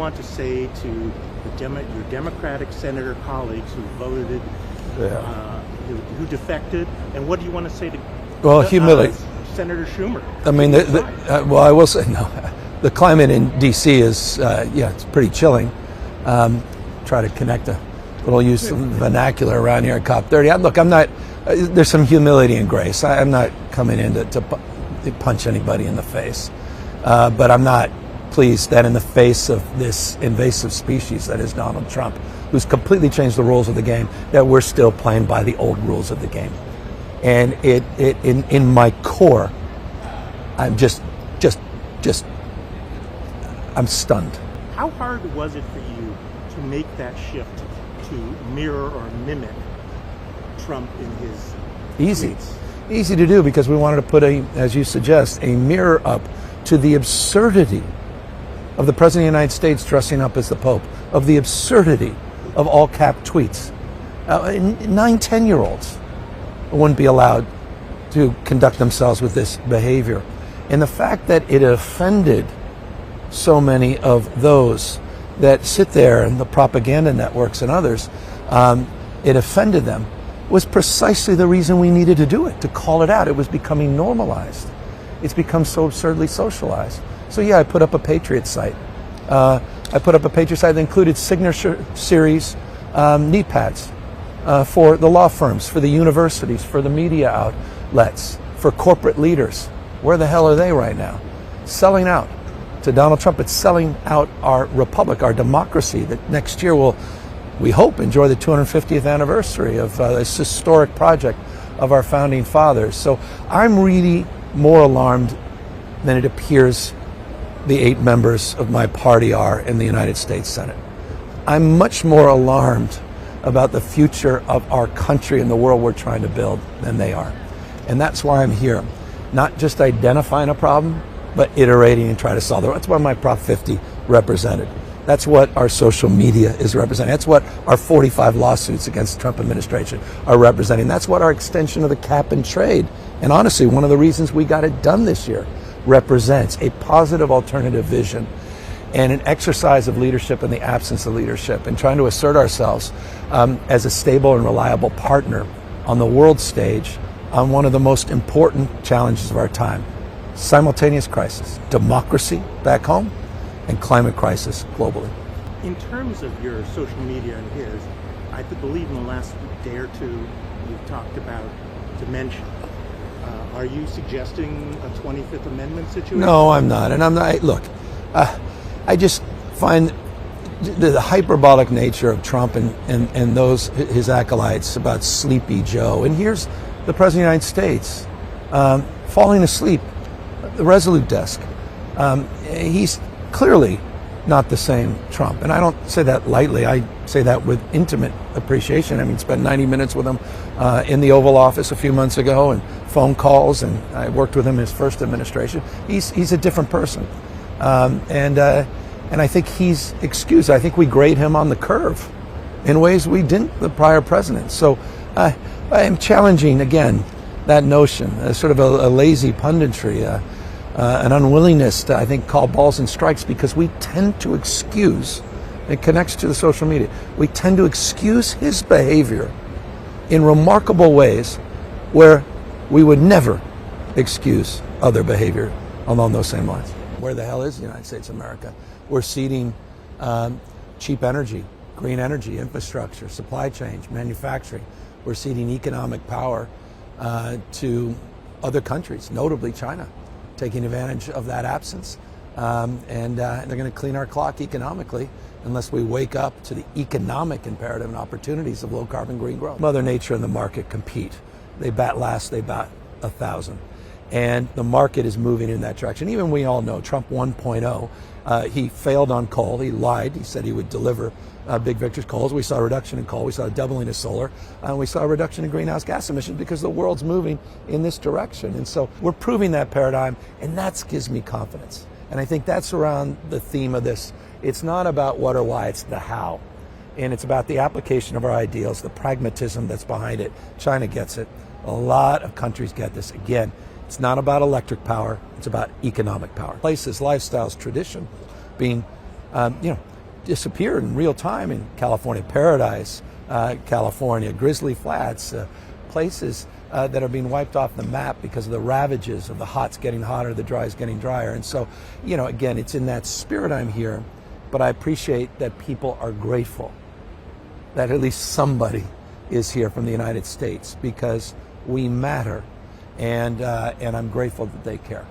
Want to say to your Democratic senator colleagues who voted, who defected, and what do you want to say to humility. Senator Schumer? I mean, I will say no. The climate in D.C. is, it's pretty chilling. Try to connect a little use some vernacular around here at COP30. Look, I'm not. There's some humility and grace. I'm not coming in to punch anybody in the face, but I'm not pleased that in the face of this invasive species that is Donald Trump, who's completely changed the rules of the game, that we're still playing by the old rules of the game. And in my core, I'm just I'm stunned. How hard was it for you to make that shift to mirror or mimic Trump in his Easy to do, because we wanted to put as you suggest, a mirror up to the absurdity of the President of the United States dressing up as the Pope, of the absurdity of all-cap tweets. 9-10-year-olds wouldn't be allowed to conduct themselves with this behavior. And the fact that it offended so many of those that sit there and the propaganda networks and others, it offended them, was precisely the reason we needed to do it, to call it out. It was becoming normalized. It's become so absurdly socialized. So I put up a Patriot site. I put up a Patriot site that included signature series knee pads for the law firms, for the universities, for the media outlets, for corporate leaders. Where the hell are they right now? Selling out to Donald Trump. It's selling out our republic, our democracy, that next year will, we hope, enjoy the 250th anniversary of this historic project of our founding fathers. So I'm really more alarmed than it appears the 8 members of my party are in the United States Senate. I'm much more alarmed about the future of our country and the world we're trying to build than they are. And that's why I'm here, not just identifying a problem, but iterating and trying to solve it. That's what my Prop 50 represented. That's what our social media is representing. That's what our 45 lawsuits against the Trump administration are representing. That's what our extension of the cap and trade, and honestly, one of the reasons we got it done this year, represents a positive alternative vision and an exercise of leadership in the absence of leadership, and trying to assert ourselves as a stable and reliable partner on the world stage on one of the most important challenges of our time. Simultaneous crisis, democracy back home, and climate crisis globally. In terms of your social media and his, I believe in the last day or two you've talked about dementia. Are you suggesting a 25th Amendment situation? No, I'm not. And I'm not. Look, I just find the hyperbolic nature of Trump and those his acolytes about Sleepy Joe. And here's the President of the United States falling asleep at the Resolute desk. He's clearly not the same Trump. And I don't say that lightly. I say that with intimate appreciation. I mean, spent 90 minutes with him in the Oval Office a few months ago, and phone calls, and I worked with him in his first administration. He's a different person. And I think he's excused. I think we grade him on the curve in ways we didn't the prior president. So I am challenging, again, that notion, sort of a lazy punditry, an unwillingness to, I think, call balls and strikes, because we tend to excuse, it connects to the social media, we tend to excuse his behavior in remarkable ways where we would never excuse other behavior along those same lines. Where the hell is the United States of America? We're ceding cheap energy, green energy, infrastructure, supply chains, manufacturing. We're ceding economic power to other countries, notably China, taking advantage of that absence. And they're going to clean our clock economically unless we wake up to the economic imperative and opportunities of low-carbon green growth. Mother Nature and the market compete. They bat last, they bat 1,000. And the market is moving in that direction. Even we all know Trump 1.0, he failed on coal. He lied. He said he would deliver big victories. Coal. We saw a reduction in coal. We saw a doubling of solar. And we saw a reduction in greenhouse gas emissions because the world's moving in this direction. And so we're proving that paradigm, and that gives me confidence. And I think that's around the theme of this. It's not about what or why, it's the how. And it's about the application of our ideals, the pragmatism that's behind it. China gets it. A lot of countries get this. Again, it's not about electric power, it's about economic power. Places, lifestyles, tradition being, disappeared in real time in California. Paradise, California, Grizzly Flats, places that are being wiped off the map because of the ravages of the hot's getting hotter, the dry's getting drier. And so, again, it's in that spirit I'm here, but I appreciate that people are grateful that at least somebody is here from the United States, because we matter, and I'm grateful that they care.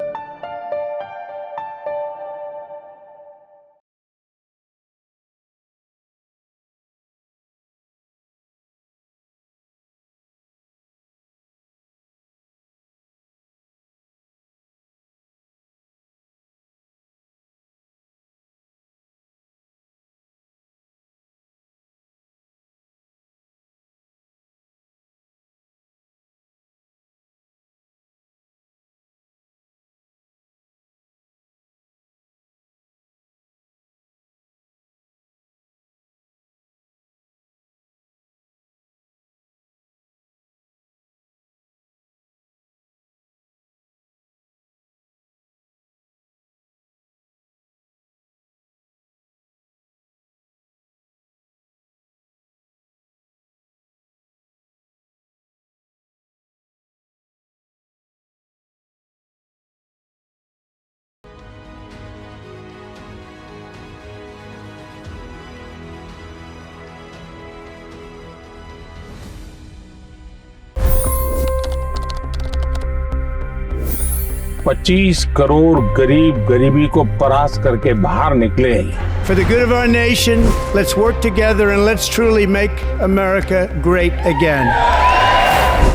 $25 crore गरीब गरीबी को परास्त करके बाहर निकले। For the good of our nation, let's work together and let's truly make America great again.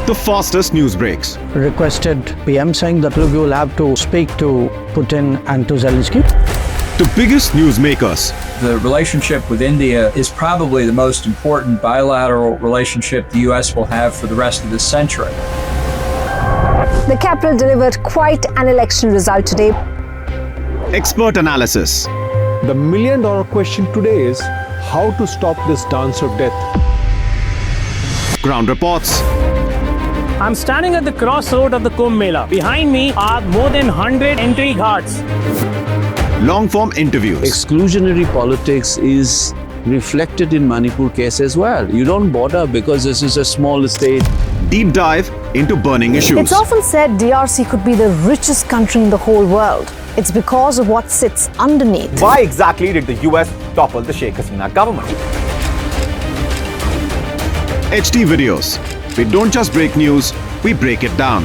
The fastest news breaks. Requested PM saying that look, you will have to speak to Putin and to Zelensky. The biggest news makers. The relationship with India is probably the most important bilateral relationship the U.S. will have for the rest of this century. The capital delivered quite an election result today. Expert analysis. The million-dollar question today is how to stop this dance of death. Ground reports. I'm standing at the crossroad of the Kumbh Mela. Behind me are more than 100 entry ghats. Long-form interviews. Exclusionary politics is reflected in Manipur case as well. You don't bother because this is a small state. Deep dive into burning issues. It's often said DRC could be the richest country in the whole world. It's because of what sits underneath. Why exactly did the US topple the Sheikh Hasina government? HT videos. We don't just break news, we break it down.